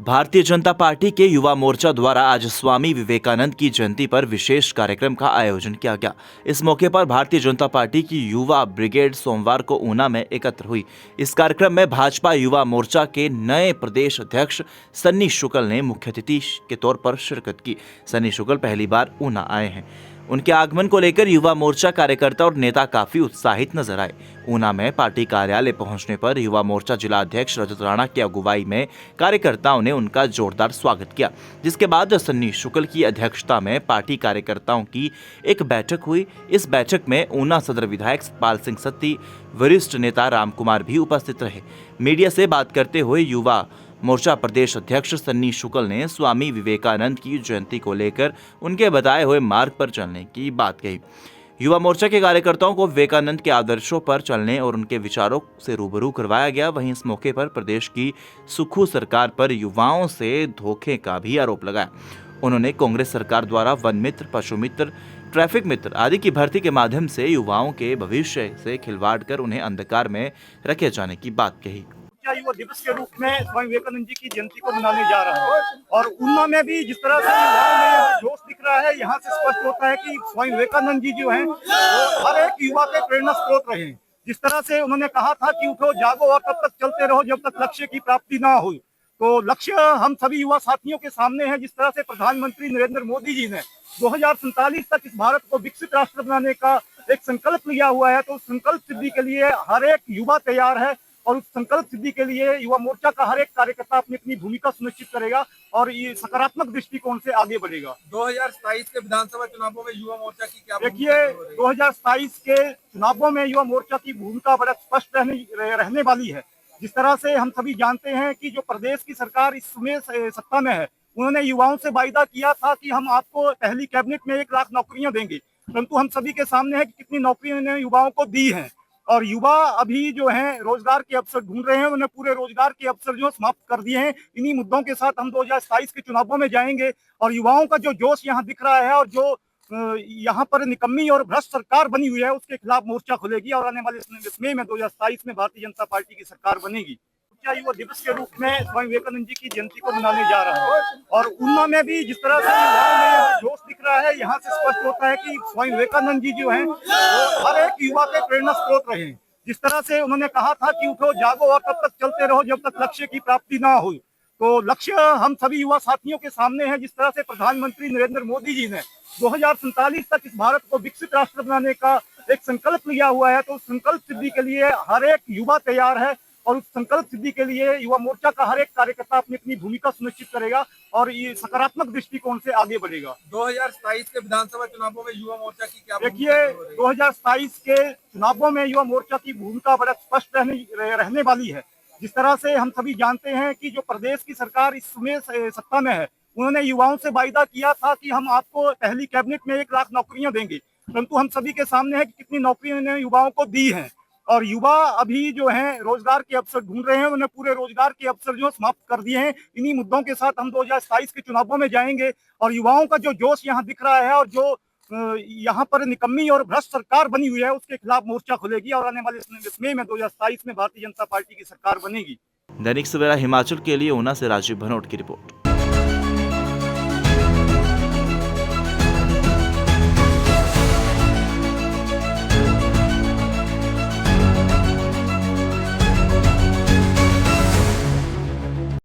Bharatiya Janata party के युवा मोर्चा द्वारा आज स्वामी विवेकानंद की जयंती पर विशेष कार्यक्रम का आयोजन किया गया। इस मौके पर भारतीय जनता पार्टी की युवा ब्रिगेड सोमवार को ऊना में एकत्र हुई। इस कार्यक्रम में भाजपा युवा मोर्चा के नए प्रदेश अध्यक्ष सन्नी शुक्ल ने मुख्य अतिथि के तौर पर शिरकत की। सन्नी शुक्ल पहली बार ऊना आए हैं। उनके आगमन को लेकर युवा मोर्चा कार्यकर्ता और नेता काफी उत्साहित नजर आए। ऊना में पार्टी कार्यालय पहुंचने पर युवा मोर्चा जिला अध्यक्ष रजत राणा की अगुवाई में कार्यकर्ताओं ने उनका जोरदार स्वागत किया, जिसके बाद सन्नी शुक्ल की अध्यक्षता में पार्टी कार्यकर्ताओं की एक बैठक हुई। इस बैठक में ऊना सदर विधायक सतपाल सिंह सत्ती, वरिष्ठ नेता राम कुमार भी उपस्थित रहे। मीडिया से बात करते हुए युवा मोर्चा प्रदेश अध्यक्ष सन्नी शुक्ल ने स्वामी विवेकानंद की जयंती को लेकर उनके बताए हुए मार्ग पर चलने की बात कही। युवा मोर्चा के कार्यकर्ताओं को विवेकानंद के आदर्शों पर चलने और उनके विचारों से रूबरू करवाया गया। वहीं इस मौके पर प्रदेश की सुक्खू सरकार पर युवाओं से धोखे का भी आरोप लगाया। उन्होंने कांग्रेस सरकार द्वारा वन मित्र, पशु मित्र, ट्रैफिक मित्र आदि की भर्ती के माध्यम से युवाओं के भविष्य से खिलवाड़ कर उन्हें अंधकार में रखे जाने की बात कही। युवा दिवस के रूप में स्वामी विवेकानंद जी की जयंती को मनाने जा रहा है और ऊना में भी जिस तरह से युवाओं में यहाँ जोश दिख रहा है, यहाँ से स्पष्ट होता है कि स्वामी विवेकानंद जी जो हैं वो हर एक युवा के प्रेरणा स्रोत रहे हैं। जिस तरह से उन्होंने कहा था कि उठो जागो और तब तक चलते रहो जब तक लक्ष्य की प्राप्ति ना हो, तो लक्ष्य हम सभी युवा साथियों के सामने है। जिस तरह से प्रधानमंत्री नरेंद्र मोदी जी ने 2047 तक इस भारत को विकसित राष्ट्र बनाने का एक संकल्प लिया हुआ है, तो उस संकल्प सिद्धि के लिए हर एक युवा तैयार है और उस संकल्प सिद्धि के लिए युवा मोर्चा का हर एक कार्यकर्ता अपनी अपनी भूमिका सुनिश्चित करेगा और ये सकारात्मक दृष्टिकोण से आगे बढ़ेगा। 2027 के विधानसभा चुनावों में युवा मोर्चा की क्या देखिए, 2027 के चुनावों में युवा मोर्चा की भूमिका बड़ा स्पष्ट रहने वाली है। जिस तरह से हम सभी जानते हैं कि जो प्रदेश की सरकार इस समय सत्ता में है, उन्होंने युवाओं से वायदा किया था कि हम आपको पहली कैबिनेट में 1 लाख नौकरियां देंगे, परंतु हम सभी के सामने है कि कितनी नौकरियां उन्होंने युवाओं को दी हैं और युवा अभी जो हैं रोजगार के अवसर ढूंढ रहे हैं। उन्हें पूरे रोजगार के अवसर जो समाप्त कर दिए हैं। इन्हीं मुद्दों के साथ हम 2027 के चुनावों में जाएंगे और युवाओं का जो जोश यहाँ दिख रहा है और जो यहाँ पर निकम्मी और भ्रष्ट सरकार बनी हुई है, उसके खिलाफ मोर्चा खुलेगी और आने वाले समय में 2027 में भारतीय जनता पार्टी की सरकार बनेगी। युवा दिवस के रूप में स्वामी विवेकानंद जी की जयंती को मनाने जा रहा है और ऊना में भी जिस तरह से युवाओं में यहाँ जोश दिख रहा है, यहाँ से स्पष्ट होता है कि स्वामी विवेकानंद जी जो हैं वो हर एक युवा के प्रेरणा स्रोत रहे हैं। जिस तरह से उन्होंने कहा था कि उठो जागो और तब तक चलते रहो जब तक लक्ष्य की प्राप्ति ना हो, तो लक्ष्य हम सभी युवा साथियों के सामने है। जिस तरह से प्रधानमंत्री नरेंद्र मोदी जी ने 2047 तक इस भारत को विकसित राष्ट्र बनाने का एक संकल्प लिया हुआ है, तो उस संकल्प सिद्धि के लिए हर एक युवा तैयार है और उस संकल्प सिद्धि के लिए युवा मोर्चा का हर एक कार्यकर्ता अपनी अपनी भूमिका सुनिश्चित करेगा और ये सकारात्मक दृष्टिकोण से आगे बढ़ेगा। 2027 के विधानसभा चुनावों में युवा मोर्चा की क्या देखिए, 2027 के चुनावों में युवा मोर्चा की भूमिका बड़ा स्पष्ट रहने वाली है। जिस तरह से हम सभी जानते हैं कि जो प्रदेश की सरकार इस समय सत्ता में है, उन्होंने युवाओं से वायदा किया था कि हम आपको पहली कैबिनेट में 1 लाख नौकरियां देंगे, परंतु हम सभी के सामने है कि कितनी नौकरियां उन्होंने युवाओं को दी हैं और युवा अभी जो हैं रोजगार के अवसर ढूंढ रहे हैं। उन्हें पूरे रोजगार के अवसर जो समाप्त कर दिए हैं। इन्हीं मुद्दों के साथ हम 2027 के चुनावों में जाएंगे और युवाओं का जो जोश यहाँ दिख रहा है और जो यहाँ पर निकम्मी और भ्रष्ट सरकार बनी हुई है, उसके खिलाफ मोर्चा खुलेगी और आने वाले समय में 2027 में भारतीय जनता पार्टी की सरकार बनेगी। दैनिक सवेरा हिमाचल के लिए ऊना से राजीव भनोट की रिपोर्ट।